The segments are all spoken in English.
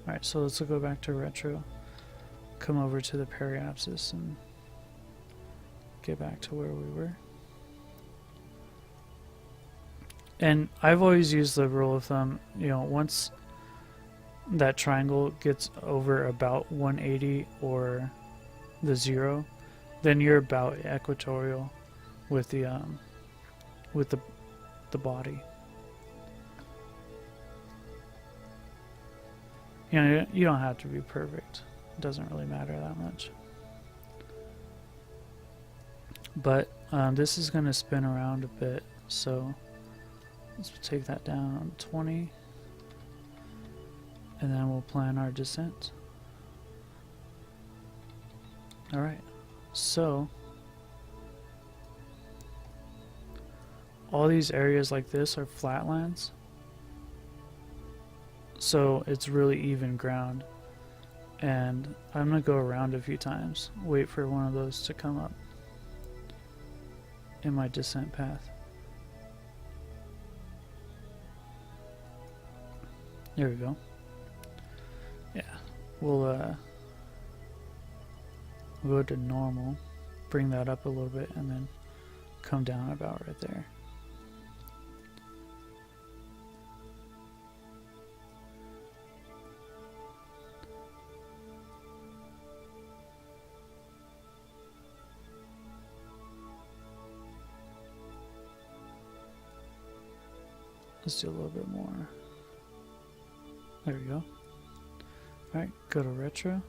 Alright, so let's go back to retro. Come over to the periapsis and get back to where we were. And I've always used the rule of thumb, you know, once that triangle gets over about 180 or the 0, then you're about equatorial with the body. You know, you don't have to be perfect. It doesn't really matter that much. But this is going to spin around a bit, so let's take that down 20, and then we'll plan our descent. Alright, so all these areas like this are flatlands, so it's really even ground. And I'm going to go around a few times, wait for one of those to come up in my descent path. There we go. Yeah, we'll go to normal, bring that up a little bit, and then come down about right there. Let's do a little bit more. There we go. Alright, go to retro.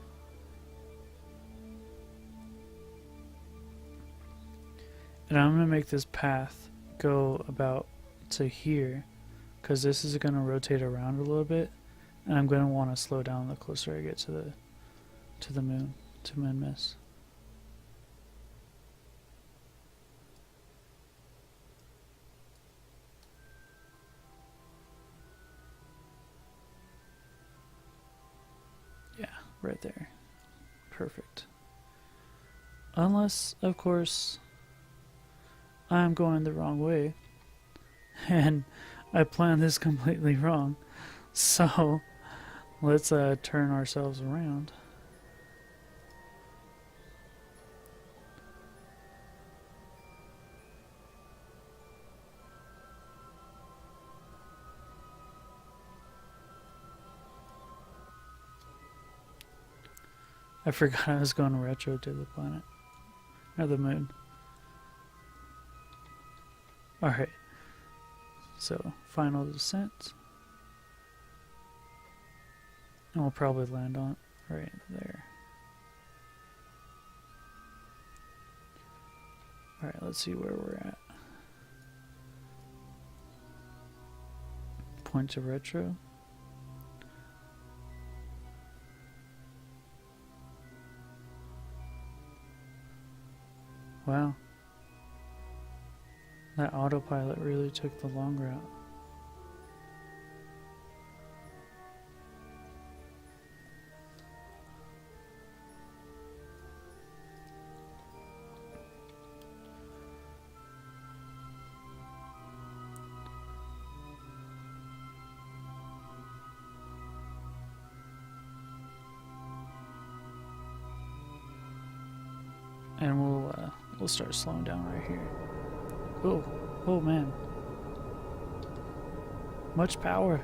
And I'm going to make this path go about to here, because this is going to rotate around a little bit, and I'm going to want to slow down the closer I get to the moon, to Minmus. Right there. Perfect. Unless, of course, I'm going the wrong way and I planned this completely wrong. So let's turn ourselves around. I forgot I was going retro to the planet. Or the moon. Alright. So, final descent. And we'll probably land on it right there. Alright, let's see where we're at. Point to retro. Wow. That autopilot really took the long route. And we'll start slowing down right here. Oh man. Much power.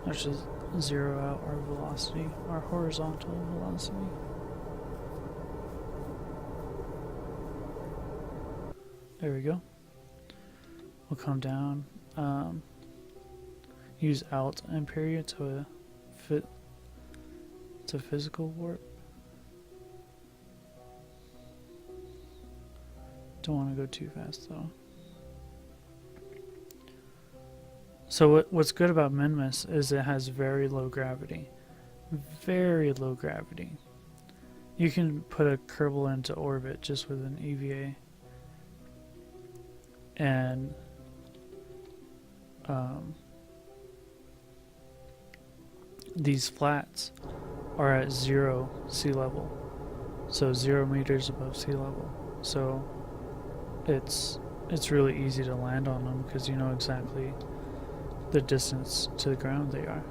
Let's just zero out our velocity, our horizontal velocity. There we go. We'll come down, use Alt and period to physical warp. Don't want to go too fast though. So what's good about Minmus is it has very low gravity. Very low gravity. You can put a Kerbal into orbit just with an EVA. And these flats are at 0 sea level, so 0 meters above sea level. So it's really easy to land on them because you know exactly the distance to the ground they are.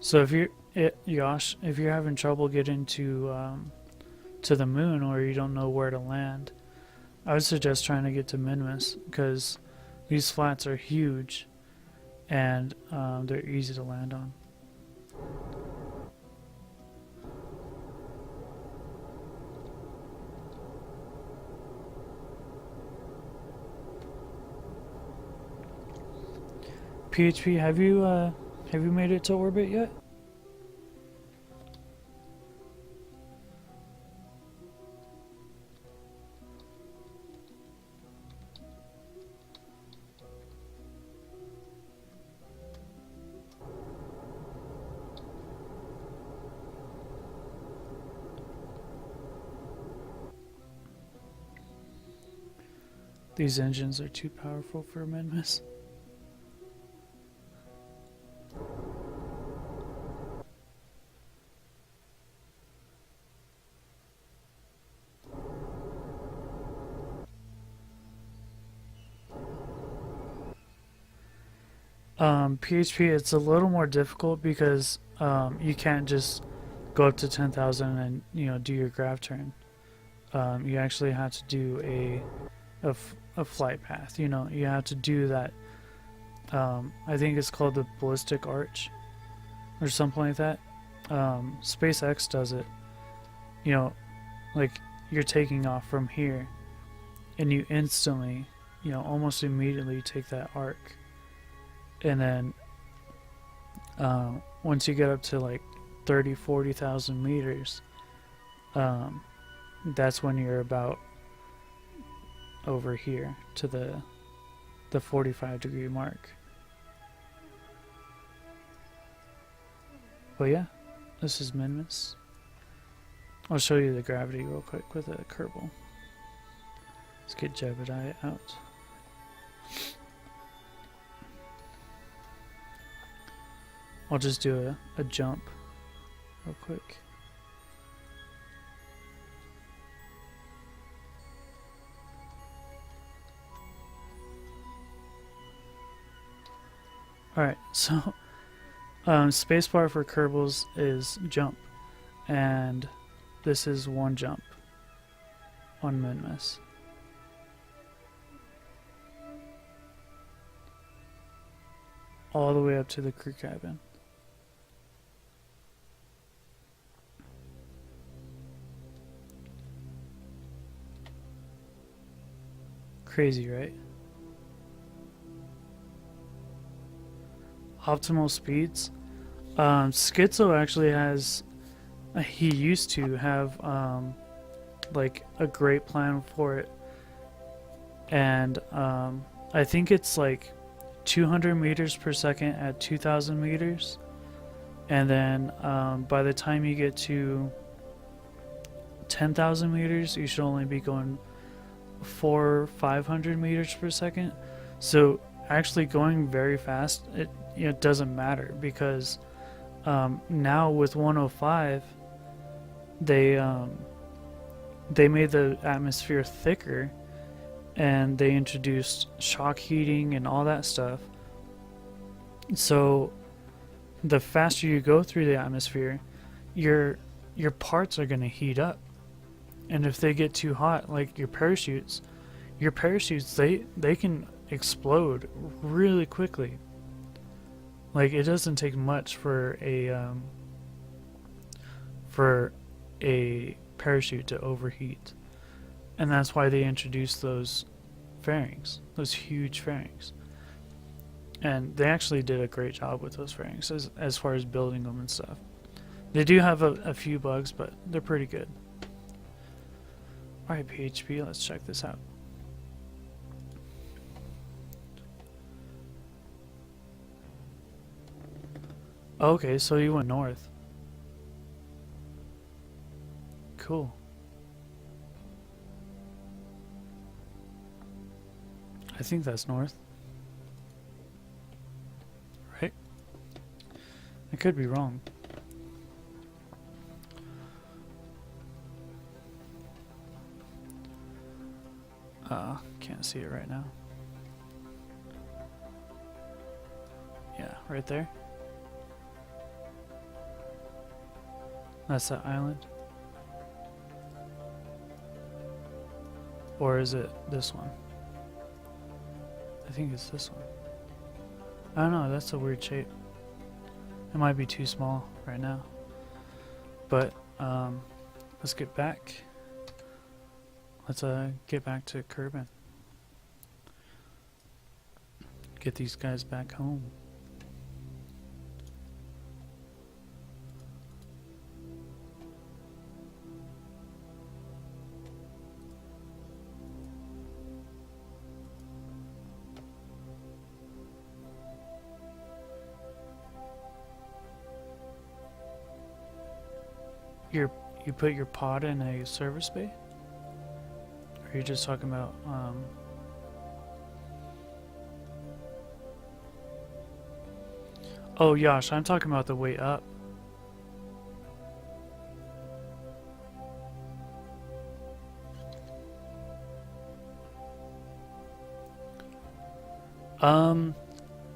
So if you're Yosh, if you're having trouble getting to the moon, or you don't know where to land, I would suggest trying to get to Minmus because these flats are huge and they're easy to land on. PHP, have you made it to orbit yet? These engines are too powerful for Minmus. PHP, it's a little more difficult because you can't just go up to 10,000 and do your grav turn. You actually have to do a flight path. You have to do that. I think it's called the ballistic arch or something like that. SpaceX does it. Like you're taking off from here and you instantly, almost immediately take that arc. And then once you get up to like 40,000 meters, that's when you're about over here to the 45-degree mark. But yeah, this is Minmus. I'll show you the gravity real quick with a Kerbal. Let's get Jebediah out. I'll just do a jump real quick. Alright, so spacebar for Kerbals is jump, and this is one jump on Minmus. All the way up to the crew cabin. Crazy, right? Optimal speeds. Schizo actually has, he used to have like a great plan for it, and I think it's like 200 meters per second at 2,000 meters, and then by the time you get to 10,000 meters, you should only be going 500 meters per second. So actually going very fast, it doesn't matter because now with 105 they made the atmosphere thicker and they introduced shock heating and all that stuff. So the faster you go through the atmosphere, your parts are going to heat up. And if they get too hot, like your parachutes they can explode really quickly. Like it doesn't take much for a parachute to overheat. And that's why they introduced those fairings, those huge fairings. And they actually did a great job with those fairings as far as building them and stuff. They do have a few bugs, but they're pretty good. Alright, PHP, let's check this out. Okay, so you went north. Cool. I think that's north. Right? I could be wrong. Can't see it right now. Yeah, right there. That's that island. Or is it this one? I think it's this one. I don't know, that's a weird shape. It might be too small right now. But let's get back. Let's get back to Kerbin. Get these guys back home. You put your pod in a service bay? Or are you just talking about oh Yash, I'm talking about the way up.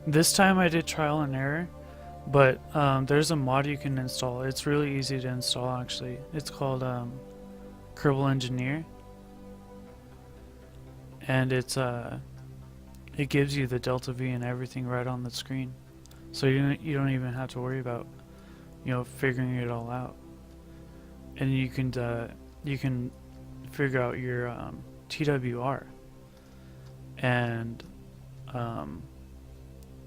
This time I did trial and error, but there's a mod you can install. It's really easy to install actually. It's called Kerbal Engineer, and it gives you the delta V and everything right on the screen, so you don't even have to worry about figuring it all out. And you can figure out your TWR and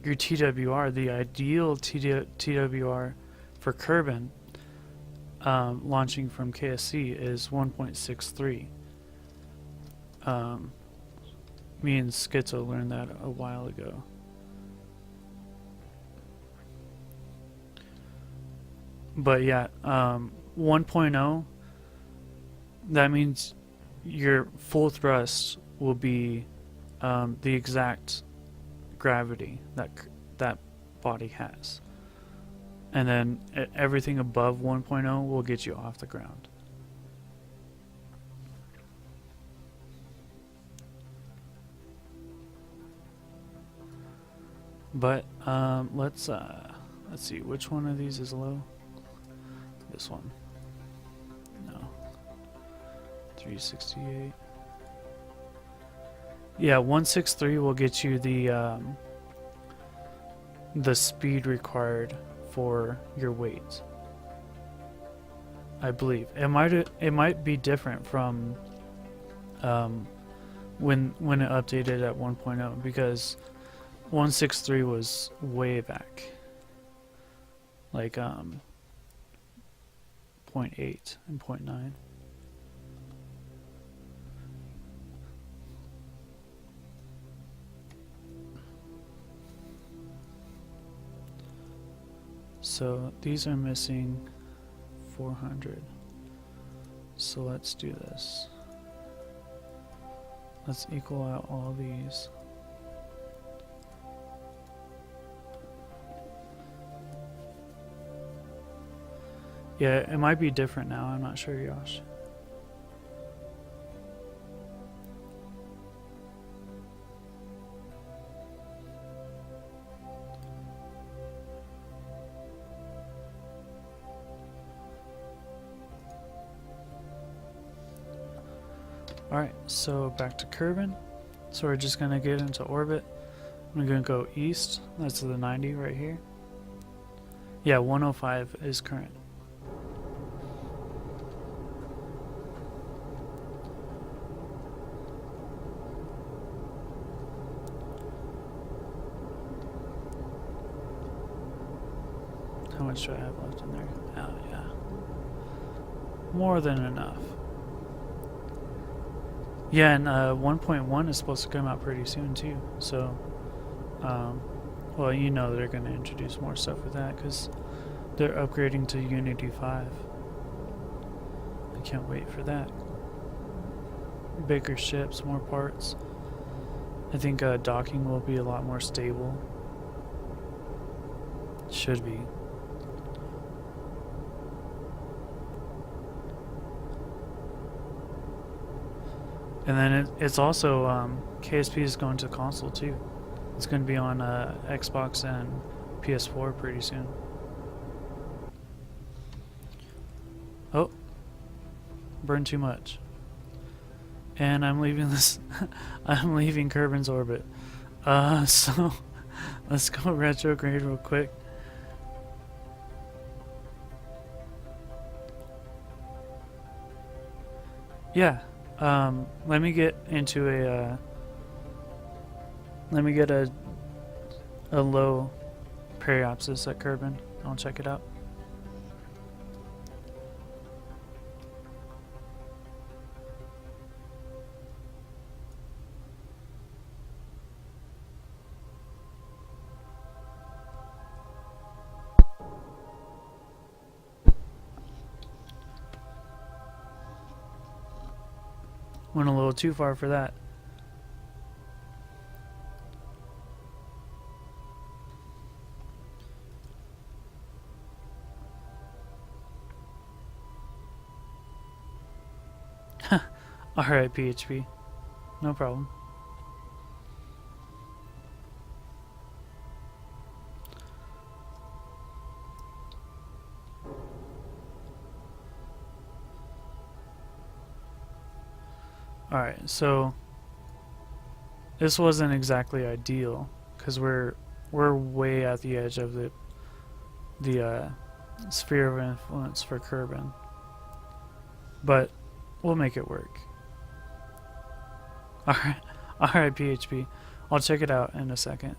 your TWR, the ideal TWR for Kerbin launching from KSC is 1.63. Me and Schizo learned that a while ago. But yeah, 1.0, that means your full thrust will be the exact gravity that body has, and then everything above 1.0 will get you off the ground. But let's see, which one of these is low? This one. No. 368. Yeah, 163 will get you the speed required for your weight. I believe it might be different from when it updated at 1.0, because 163 was way back, like 0.8 and 0.9. So these are missing 400. So let's do this. Let's equal out all these. Yeah, it might be different now. I'm not sure, Yosh. Alright, so back to Kerbin. So we're just going to get into orbit. I'm going to go east. That's the 90 right here. Yeah, 105 is current. How much do I have left in there? Oh, yeah. More than enough. Yeah, and 1.1 is supposed to come out pretty soon too. So, well, you know they're going to introduce more stuff with that because they're upgrading to Unity 5. I can't wait for that. Bigger ships, more parts. I think docking will be a lot more stable. Should be. And then it's also KSP is going to console too. It's going to be on Xbox and PS4 pretty soon. Oh, burned too much. And I'm leaving this. I'm leaving Kerbin's orbit. So let's go retrograde real quick. Yeah. Let me get into a. Let me get a low periapsis at Kerbin. I'll check it out. Went a little too far for that. Alright, PHP. No problem. Alright, so this wasn't exactly ideal because we're way at the edge of the sphere of influence for Kerbin, but we'll make it work. Alright, PHP. I'll check it out in a second.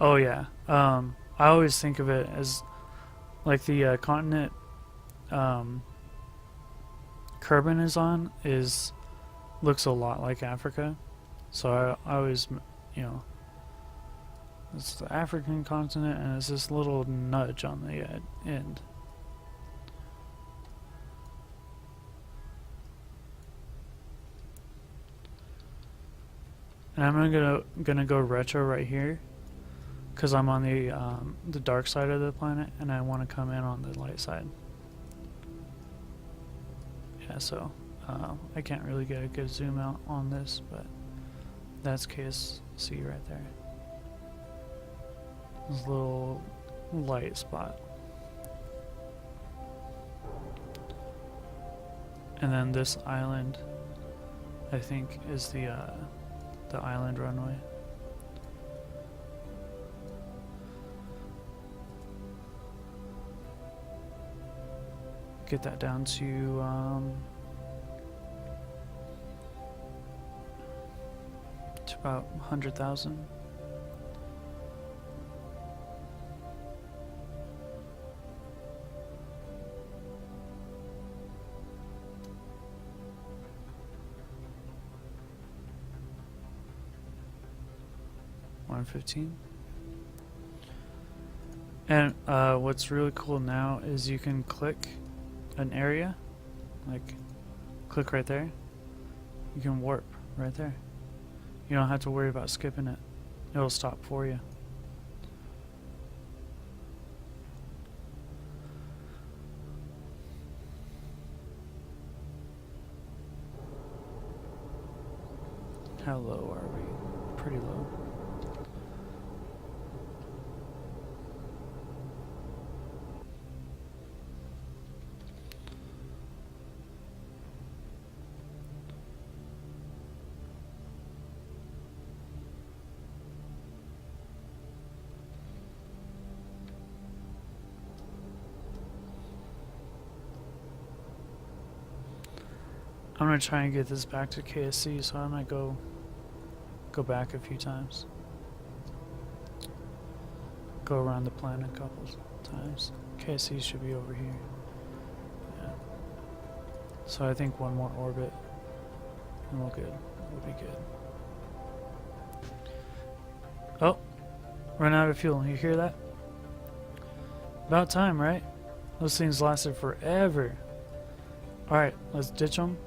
Oh yeah. I always think of it as like the continent Kerbin is on looks a lot like Africa. So I always, you know, it's the African continent and it's this little nudge on the end. And I'm gonna go retro right here, because I'm on the dark side of the planet, and I want to come in on the light side. Yeah, so I can't really get a good zoom out on this, but that's KSC right there. This little light spot. And then this island, I think, is the island runway. Get that down to about 100,000. $115. And what's really cool now is you can click an area, like click right there, you can warp right there. You don't have to worry about skipping it. It'll stop for you. How low are we? Pretty low. I'm gonna try and get this back to KSC, so I might go back a few times. Go around the planet a couple times. KSC should be over here. Yeah. So I think one more orbit and we'll be good. Oh, run out of fuel. You hear that? About time, right? Those things lasted forever. Alright, let's ditch them.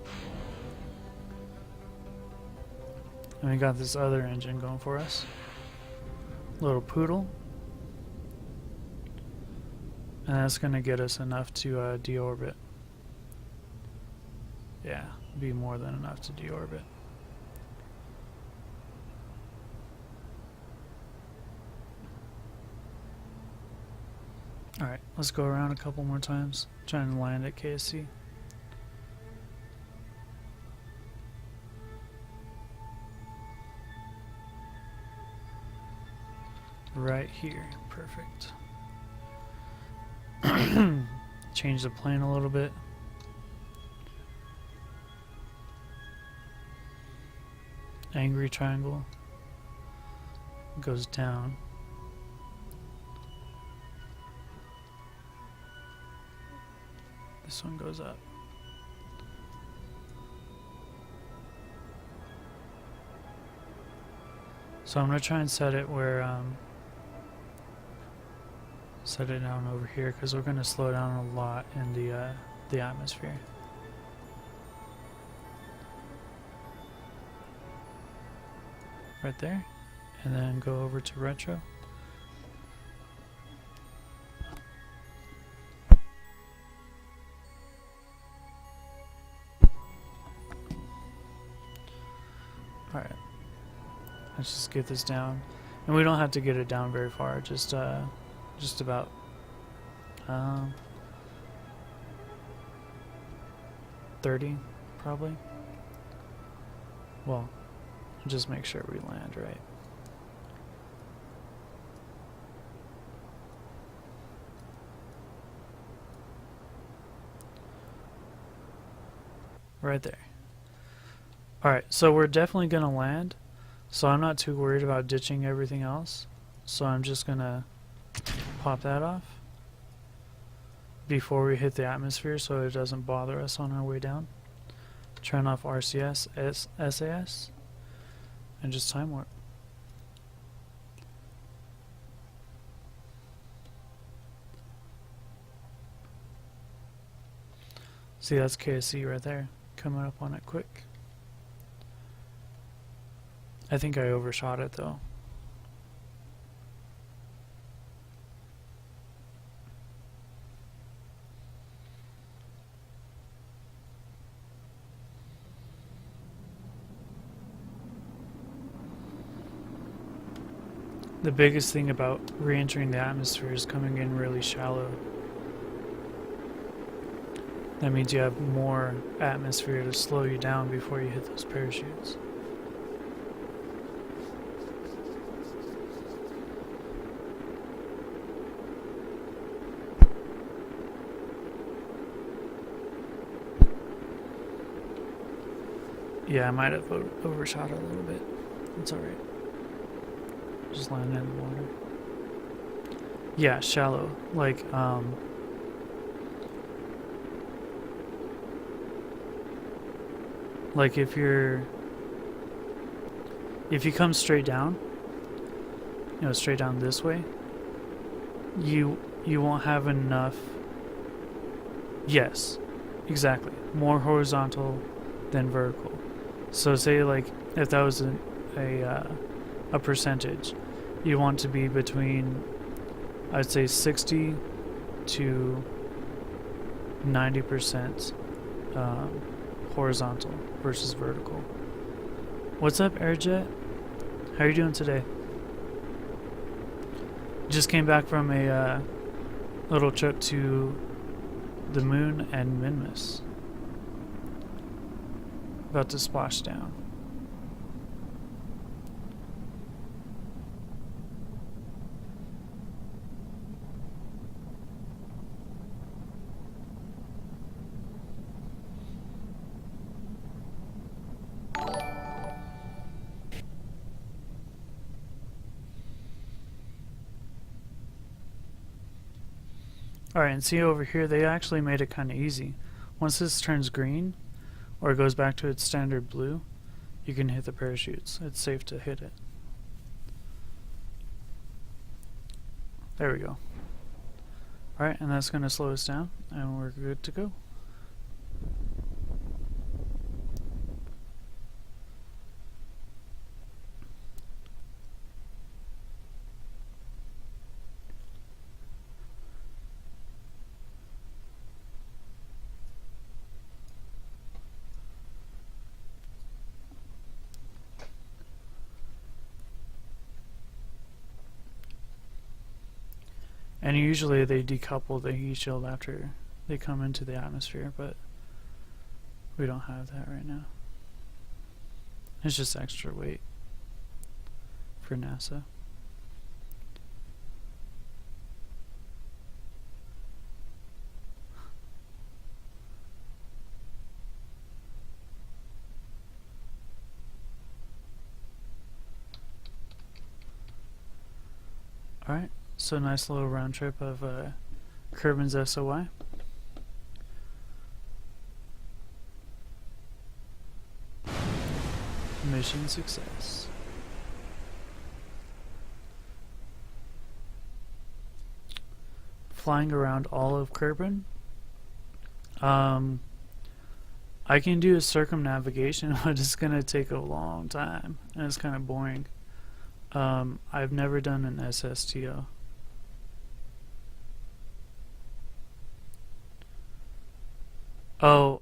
And we got this other engine going for us. Little poodle. And that's going to get us enough to deorbit. Yeah, be more than enough to deorbit. Alright, let's go around a couple more times. Trying to land at KSC. Right here, perfect. Change the plane a little bit. Angry triangle goes down. This one goes up. So I'm gonna try and set it where set it down over here because we're gonna slow down a lot in the atmosphere. Right there, and then go over to retro. Alright, let's just get this down, and we don't have to get it down very far, just about 30 probably. Well, just make sure we land right. Right there. Alright, so we're definitely gonna land, so I'm not too worried about ditching everything else. So I'm just gonna pop that off before we hit the atmosphere so it doesn't bother us on our way down. Turn off RCS, SAS, and just time warp. See, that's KSC right there, coming up on it quick. I think I overshot it though. The biggest thing about re-entering the atmosphere is coming in really shallow. That means you have more atmosphere to slow you down before you hit those parachutes. Yeah, I might have overshot a little bit. It's alright. Just landing in the water. Yeah, shallow. Like, if you come straight down, you know, straight down this way, you won't have enough. Yes, exactly. More horizontal than vertical. So say like if that was a percentage, you want to be between, I'd say 60 to 90% horizontal versus vertical. What's up, Airjet? How are you doing today? Just came back from a little trip to the moon and Minmus. About to splash down. Alright, and see over here, they actually made it kind of easy. Once this turns green, or it goes back to its standard blue, you can hit the parachutes. It's safe to hit it. There we go. Alright, and that's going to slow us down, and we're good to go. And usually they decouple the heat shield after they come into the atmosphere, but we don't have that right now. It's just extra weight for NASA. Alright, so nice little round trip of Kerbin's SOI. Mission success. Flying around all of Kerbin. I can do a circumnavigation, but it's gonna take a long time, and it's kind of boring. I've never done an SSTO. Oh,